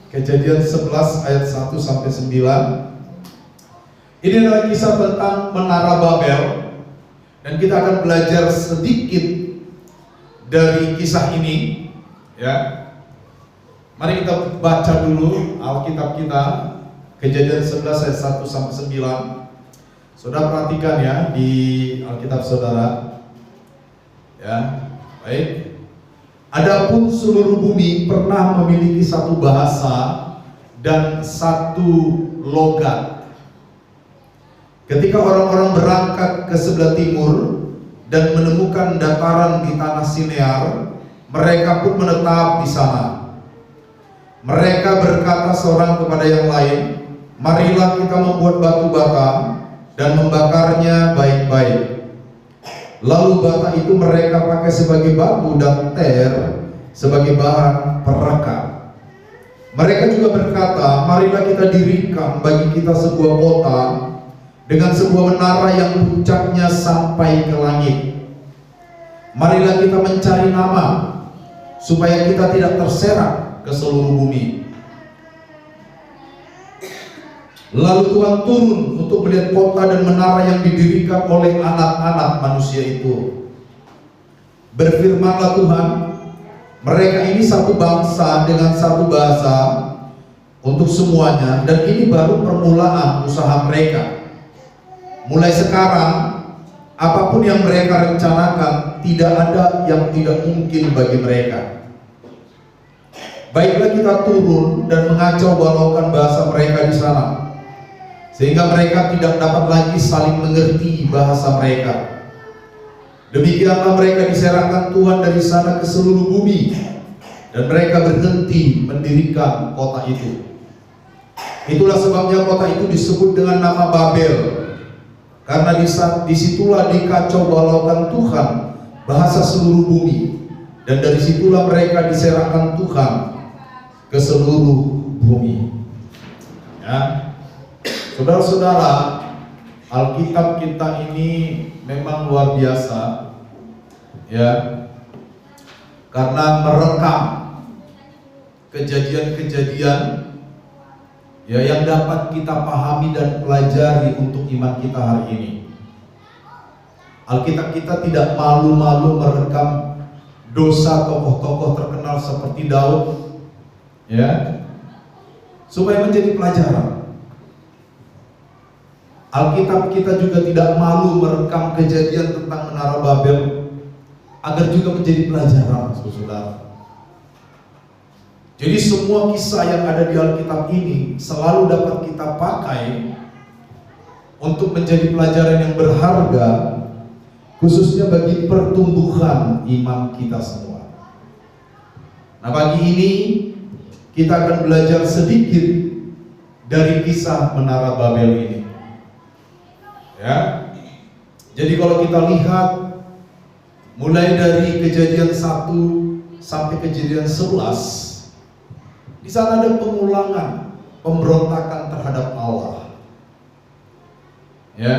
Kejadian 11 ayat 1 sampai 9. Ini adalah kisah tentang Menara Babel, dan kita akan belajar sedikit dari kisah ini, ya. Mari kita baca dulu Alkitab kita, Kejadian 11 ayat 1 sampai 9. Saudara perhatikan ya di Alkitab saudara. Ya, baik. Adapun seluruh bumi pernah memiliki satu bahasa dan satu logat. Ketika orang-orang berangkat ke sebelah timur dan menemukan dataran di tanah Sinear, mereka pun menetap di sana. Mereka berkata seorang kepada yang lain, "Marilah kita membuat batu bata dan membakarnya baik-baik." Lalu bata itu mereka pakai sebagai batu dan ter sebagai bahan perekat. Mereka juga berkata, "Marilah kita dirikan bagi kita sebuah kota dengan sebuah menara yang puncaknya sampai ke langit. Marilah kita mencari nama supaya kita tidak terserak ke seluruh bumi." Lalu Tuhan turun untuk melihat kota dan menara yang didirikan oleh anak-anak manusia itu. Berfirmanlah Tuhan, "Mereka ini satu bangsa dengan satu bahasa untuk semuanya, dan ini baru permulaan usaha mereka. Mulai sekarang, apapun yang mereka rencanakan, tidak ada yang tidak mungkin bagi mereka. Baiklah kita turun dan mengacau balaukan bahasa mereka di sana, sehingga mereka tidak dapat lagi saling mengerti bahasa mereka. Demikianlah mereka diserahkan Tuhan dari sana ke seluruh bumi, dan mereka berhenti mendirikan kota itu. Itulah sebabnya kota itu disebut dengan nama Babel, karena disitulah dikacau balaukan Tuhan bahasa seluruh bumi, dan dari situlah mereka diserahkan Tuhan ke seluruh bumi. Ya. Saudara-saudara, Alkitab kita ini memang luar biasa, ya, karena merekam kejadian-kejadian ya yang dapat kita pahami dan pelajari untuk iman kita hari ini. Alkitab kita tidak malu-malu merekam dosa tokoh-tokoh terkenal seperti Daud, ya, supaya menjadi pelajaran. Alkitab kita juga tidak malu merekam kejadian tentang Menara Babel agar juga menjadi pelajaran, saudara. Jadi semua kisah yang ada di Alkitab ini selalu dapat kita pakai untuk menjadi pelajaran yang berharga, khususnya bagi pertumbuhan iman kita semua. Nah, pagi ini kita akan belajar sedikit dari kisah Menara Babel ini. Ya, jadi kalau kita lihat mulai dari Kejadian 1 sampai Kejadian 11, di sana ada pengulangan pemberontakan terhadap Allah. Ya,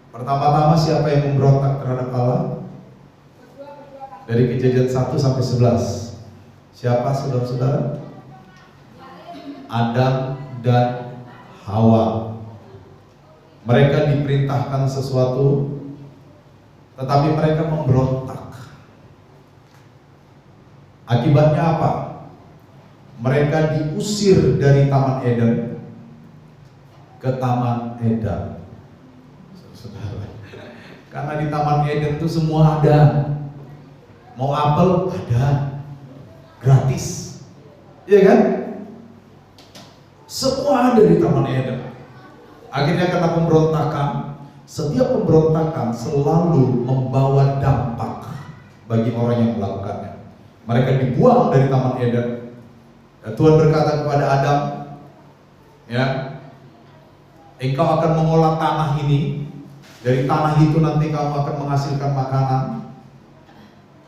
pertama-tama siapa yang memberontak terhadap Allah? Dari Kejadian 1 sampai 11, siapa saudara-saudara? Adam dan Hawa. Mereka diperintahkan sesuatu, tetapi mereka memberontak. Akibatnya apa? Mereka diusir dari Taman Eden ke Taman Edan. Saudara, karena di Taman Eden itu semua ada. Mau apel ada, gratis, iya kan? Semua ada di Taman Eden. Akhirnya karena pemberontakan, setiap pemberontakan selalu membawa dampak bagi orang yang melakukannya. Mereka dibuang dari Taman Eden. Dan Tuhan berkata kepada Adam, ya, engkau akan mengolah tanah ini, dari tanah itu nanti kamu akan menghasilkan makanan.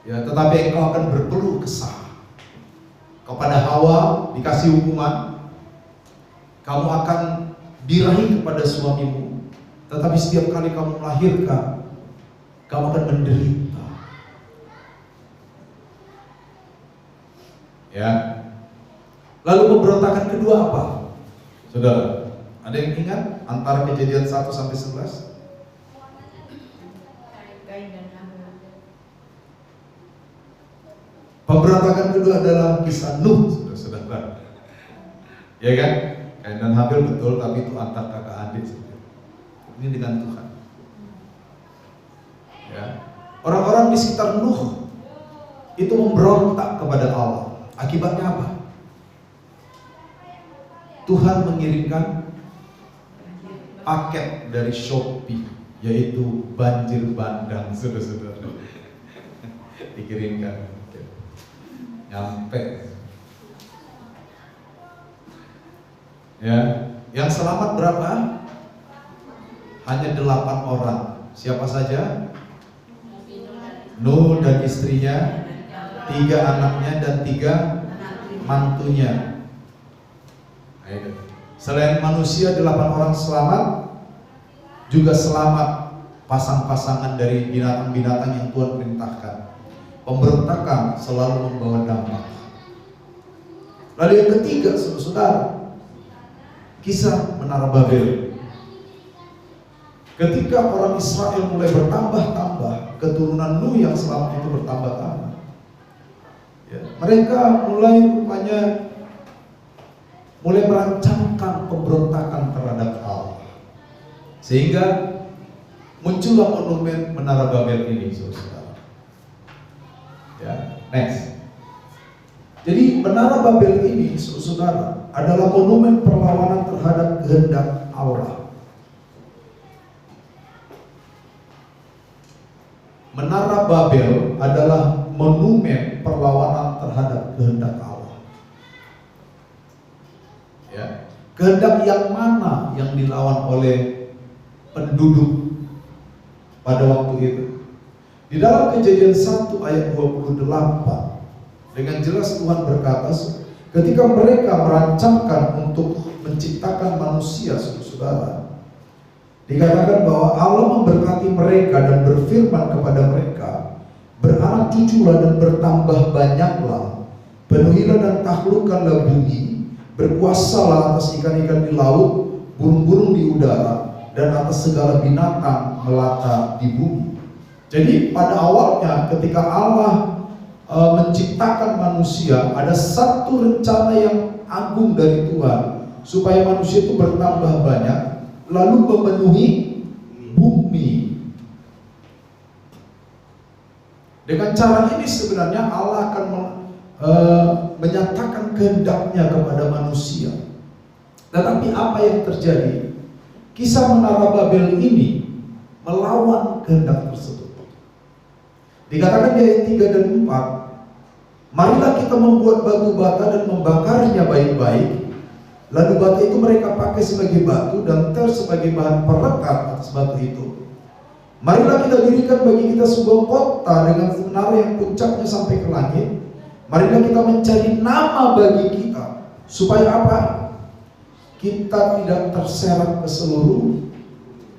Ya, tetapi engkau akan berkeluh kesah. Kepada Hawa dikasih hukuman, kamu akan birahi kepada suamimu, tetapi setiap kali kamu melahirkan, kamu akan menderita. Ya, Lalu pemberontakan kedua apa? Saudara, ada yang ingat antara Kejadian 1 sampai 11? Pemberontakan kedua adalah kisah Nuh, saudara-saudara. Ya kan? Kain dan Habil betul, tapi itu antar kakak adik. Ini dengan Tuhan. Ya. Orang-orang di sekitar Nuh itu memberontak kepada Allah. Akibatnya apa? Tuhan mengirimkan paket dari Shopee, yaitu banjir bandang, saudara-saudara. Dikirimkan, nyampe. Ya, yang selamat berapa? Hanya 8 orang. Siapa saja? Nuh dan istrinya, 3 anaknya dan 3 mantunya. Selain manusia 8 orang selamat, juga selamat pasang-pasangan dari binatang-binatang yang Tuhan perintahkan. Pemberontakan selalu membawa dampak. Lalu yang ketiga, saudara, kisah Menara Babel. Ketika orang Israel mulai bertambah-tambah, keturunan Nuh yang selamat itu bertambah-tambah. Ya, mereka mulai merancangkan pemberontakan terhadap Allah, sehingga muncullah monumen Menara Babel ini, saudara. Ya, next. Jadi Menara Babel ini, saudara, adalah monumen perlawanan terhadap kehendak Allah. Menara Babel adalah monumen perlawanan terhadap kehendak Allah. Ya, kehendak yang mana yang dilawan oleh penduduk pada waktu itu? Di dalam Kejadian 1 ayat 28, dengan jelas Tuhan berkata, ketika mereka merancangkan untuk menciptakan manusia, saudara, dikatakan bahwa Allah memberkati mereka dan berfirman kepada mereka, beranak cuculah dan bertambah banyaklah, penuhilah dan taklukkanlah bumi, berkuasalah atas ikan-ikan di laut, burung-burung di udara, dan atas segala binatang melata di bumi. Jadi pada awalnya ketika Allah menciptakan manusia, ada satu rencana yang agung dari Tuhan, supaya manusia itu bertambah banyak, lalu memenuhi bumi. Dengan cara ini sebenarnya Allah akan menyatakan kehendaknya kepada manusia. Tetapi apa yang terjadi? Kisah Menara Babel ini melawan kehendak tersebut. Dikatakan di ayat 3 dan 4, marilah kita membuat batu bata dan membakarnya baik-baik. Lalu batu itu mereka pakai sebagai batu dan ter sebagai bahan perekat atas batu itu. Marilah kita dirikan bagi kita sebuah kota dengan menara yang puncaknya sampai ke langit. Marilah kita mencari nama bagi kita, supaya apa? Kita tidak terserak ke seluruh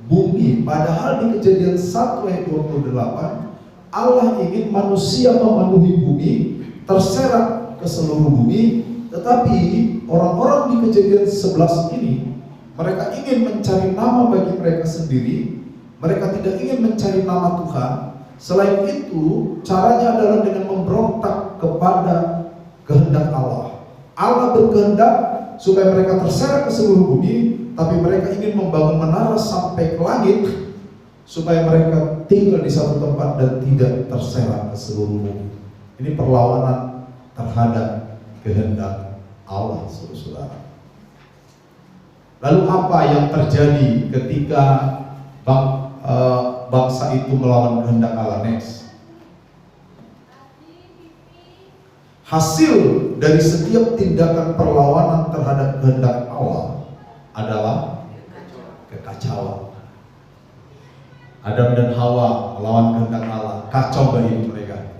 bumi. Padahal di Kejadian 1 ayat 28, Allah ingin manusia memenuhi bumi, terserak ke seluruh bumi. Tetapi orang-orang di Kejadian 11 ini, mereka ingin mencari nama bagi mereka sendiri. Mereka tidak ingin mencari nama Tuhan. Selain itu, caranya adalah dengan memberontak kepada kehendak Allah. Allah berkehendak supaya mereka terserak ke seluruh bumi, tapi mereka ingin membangun menara sampai ke langit, supaya mereka tinggal di satu tempat dan tidak terserak ke seluruh bumi. Ini perlawanan terhadap kehendak Allah, saudara. Lalu apa yang terjadi ketika bangsa itu melawan kehendak Allah? Next. Hasil dari setiap tindakan perlawanan terhadap kehendak Allah adalah kekacauan. Adam dan Hawa melawan kehendak Allah, kacau bagi mereka.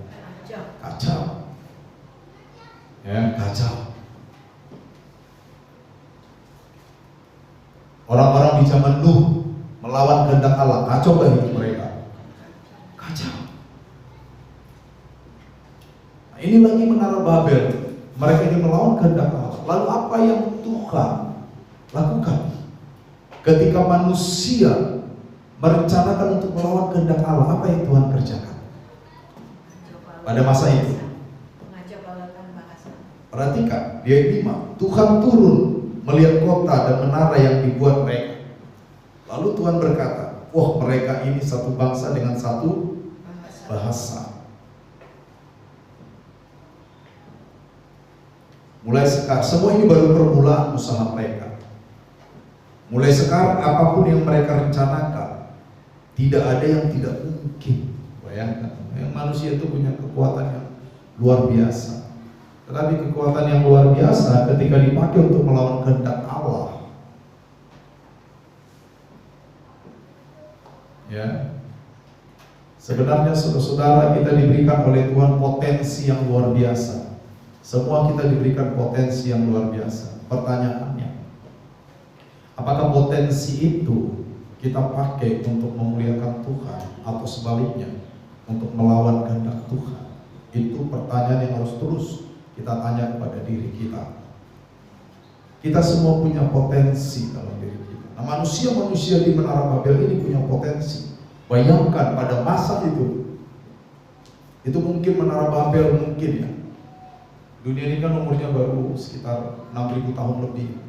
Kacau. Ya, kacau. Orang-orang di zaman Nuh melawan kehendak Allah, kacau bagi mereka. Kacau. Nah, ini lagi Menara Babel, Mereka ingin melawan kehendak Allah. Lalu apa yang Tuhan lakukan ketika manusia merencanakan untuk melawan kehendak Allah? Apa yang Tuhan kerjakan pada masa itu? Perhatikan, di ayat 5, Tuhan turun melihat kota dan menara yang dibuat mereka. Lalu Tuhan berkata, wah, mereka ini satu bangsa dengan satu bahasa. Mulai sekarang, semua ini baru permulaan usaha mereka. Mulai sekarang apapun yang mereka rencanakan, tidak ada yang tidak mungkin. Bayangkan, yang manusia itu punya kekuatan yang luar biasa. Tetapi kekuatan yang luar biasa ketika dipakai untuk melawan kehendak Allah, ya, sebenarnya saudara-saudara, kita diberikan oleh Tuhan potensi yang luar biasa. Semua kita diberikan potensi yang luar biasa. Pertanyaannya, apakah potensi itu kita pakai untuk memuliakan Tuhan atau sebaliknya untuk melawan kehendak Tuhan? Itu pertanyaan yang harus terus kita tanya kepada diri kita. Kita semua punya potensi dalam diri kita. Nah, manusia-manusia di Menara Babel ini punya potensi. Bayangkan pada masa itu mungkin Menara Babel mungkin ya. Dunia ini kan umurnya baru sekitar 6.000 tahun lebih.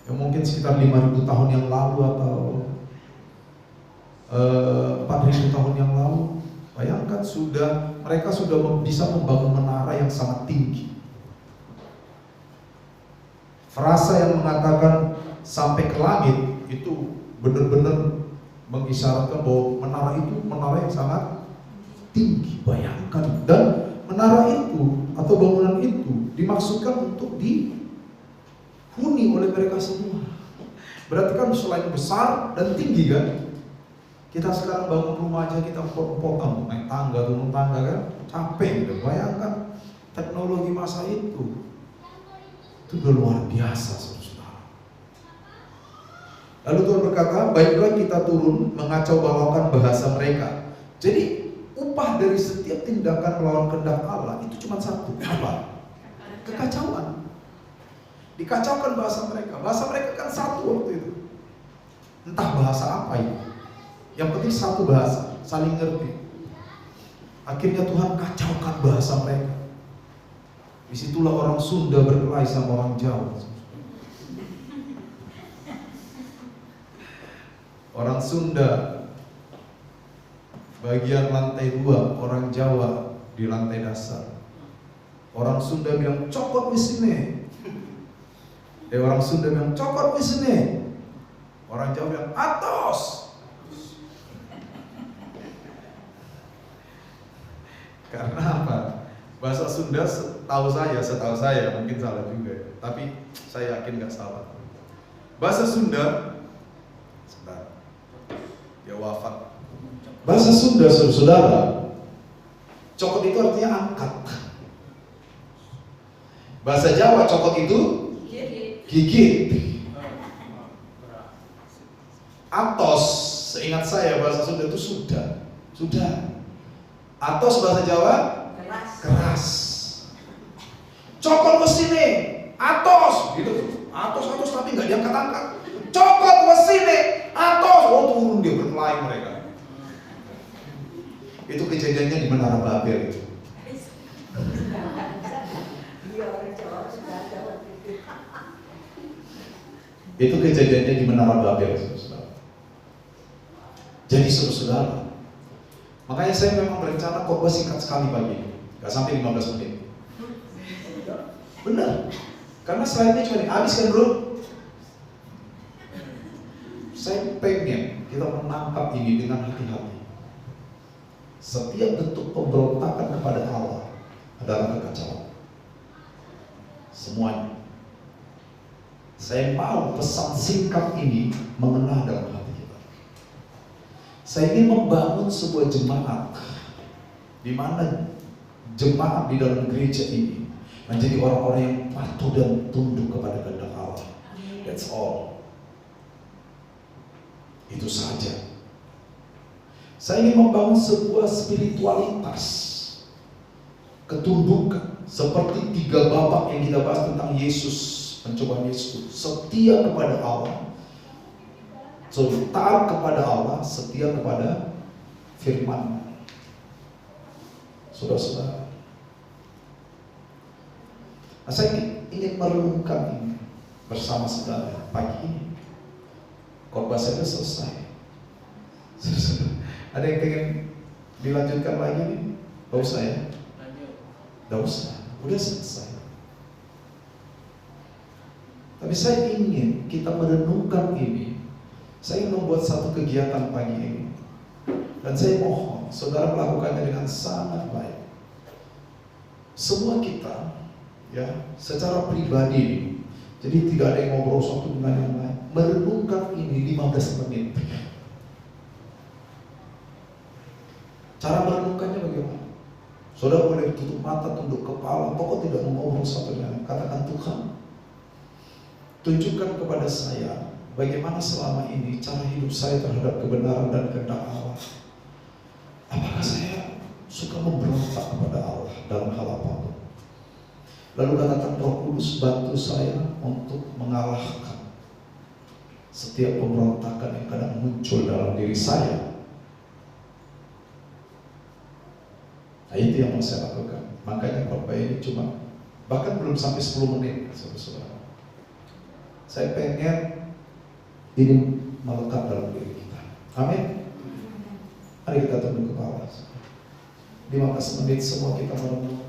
Ya mungkin sekitar 5.000 tahun yang lalu atau 4.000 tahun yang lalu. Bayangkan mereka sudah bisa membangun menara yang sangat tinggi. Frasa yang mengatakan sampai ke langit itu benar-benar mengisyaratkan bahwa menara itu menara yang sangat tinggi. Bayangkan, dan menara itu atau bangunan itu dimaksudkan untuk dihuni oleh mereka semua. Berarti kan selain besar dan tinggi kan? Kita sekarang bangun rumah aja kita potong, naik tangga, turun tangga kan, capek gitu. Bayangkan teknologi masa itu udah luar biasa, saudara. Lalu Tuhan berkata, baiklah kita turun mengacau balaukan bahasa mereka. Jadi upah dari setiap tindakan melawan kehendak Allah itu cuma satu, apa? Kekacauan. Dikacaukan bahasa mereka. Bahasa mereka kan satu waktu itu. Entah bahasa apa itu. Yang penting satu bahasa, saling ngerti. Akhirnya Tuhan kacaukan bahasa mereka. Disitulah orang Sunda berkelahi sama orang Jawa. Orang Sunda bagian lantai 2, orang Jawa di lantai dasar. Orang Sunda bilang cokot di sini. Orang Sunda bilang cokot di sini. Orang Jawa bilang atos. Karena apa? Bahasa Sunda setahu saya mungkin salah juga ya. Tapi saya yakin nggak salah. Bahasa Sunda, sebentar, dia wafat. Bahasa Sunda, saudara, cokot itu artinya angkat. Bahasa Jawa cokot itu gigit. Atos, seingat saya bahasa Sunda itu sudah. Atos bahasa Jawa keras. Cokot ke sini, atos, gitu. Atos tapi nggak diangkat-angkat. Cokot ke sini, atos, turun dia berkelahi mereka. Itu kejadiannya di Menara Babel itu. Itu kejadiannya di Menara Babel, saudara. Jadi saudara, makanya saya memang berencana khotbah singkat sekali pagi ini, gak sampai 15 menit. Benar, karena slide-nya cuma habis kan bro. Saya pengen kita menangkap ini dengan hati-hati. Setiap bentuk pemberontakan kepada Allah adalah kekacauan. Semuanya. Saya mau pesan singkat ini mengena dalam hati kita. Saya ingin membangun sebuah jemaat di mana jemaat di dalam gereja ini menjadi orang-orang yang patuh dan tunduk kepada kehendak Allah. That's all. Itu saja. Saya ingin membangun sebuah spiritualitas, ketundukan, seperti 3 babak yang kita bahas tentang Yesus, pencobaan Yesus, setia kepada Allah, taat kepada Allah, setia kepada firman. Saudara-saudara, saya ingin merenungkan ini bersama saudara pagi ini. Khotbah saya sudah selesai. Ada yang pengen dilanjutkan lagi nih? Gak usah ya? Gak usah, udah selesai. Tapi saya ingin kita merenungkan ini. Saya ingin membuat satu kegiatan pagi ini, dan saya mohon saudara melakukannya dengan sangat baik. Semua kita, ya, secara pribadi, jadi tidak ada yang ngobrol satu dengan yang lain, merenungkan ini 15 menit. Cara merenungkannya bagaimana? Saudara boleh tutup mata, tunduk kepala, pokok tidak mengobrol satu dengan lain. Katakan, Tuhan, tunjukkan kepada saya bagaimana selama ini cara hidup saya terhadap kebenaran dan kehendak Allah. Apakah saya suka memberontak kepada Allah dalam hal apapun? Lalu katakan, Roh Kudus, bantu saya untuk mengalahkan setiap pemberontakan yang kadang muncul dalam diri saya. Nah, itu yang mau saya lakukan. Makanya khotbah ini cuma bahkan belum sampai 10 menit, saudara-saudara. Saya pengen ini melekat dalam diri kita. Amin. Mari kita tunduk kepala. 15 menit semua kita merenung.